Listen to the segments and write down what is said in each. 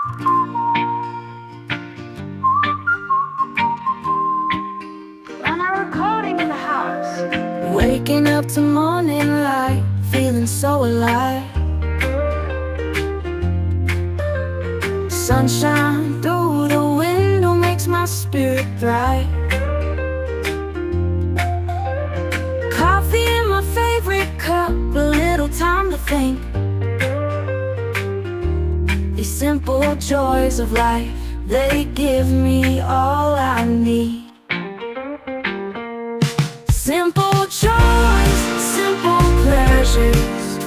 When I'm recording in the house, Waking up to morning light, feeling so alive. Sunshine through the window makes my spirit bright. Coffee in my favorite cup, a little time to think. These simple joys of life, they give me all I need. Simple joys, simple pleasures,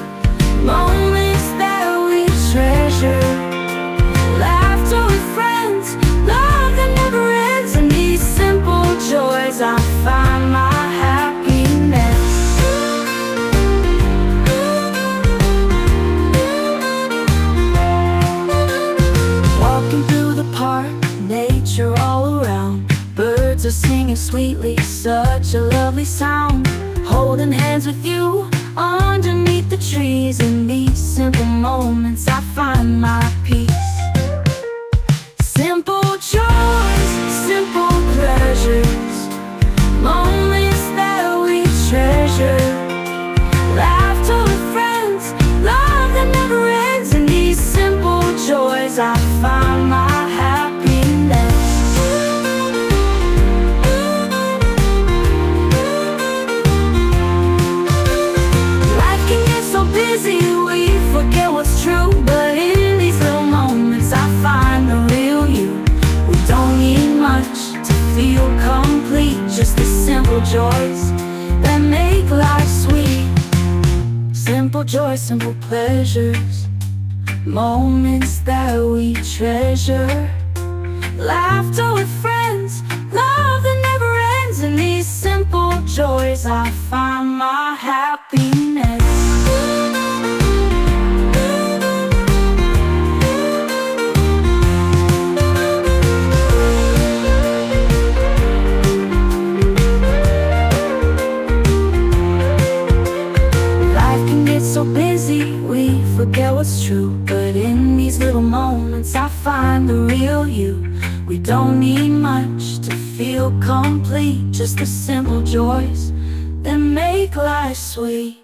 moments that we treasure. Laughter with friends, love that never ends. In these simple joys I find my happiness. Walking through the park, nature all around. Birds are singing sweetly, such a lovely sound. Holding hands with you underneath the trees. In these simple moments I find my peace. Simple joys, simple pleasures, moments that we treasure. Laughter with friends, love that never ends. In these simple joys I find my happiness. Life can get so busy we forget what's true, but in these little moments I find the real you. We don't need much to feel complete, just the simple joys that make life sweet. Simple joys, simple pleasures, moments that we treasure. Laughter with friends, love that never ends. In these simple joys I find my happiness. Life can get so busy we forget what's true, but in these little moments I find the real you. We don't need much to feel complete, just the simple joys that make life sweet.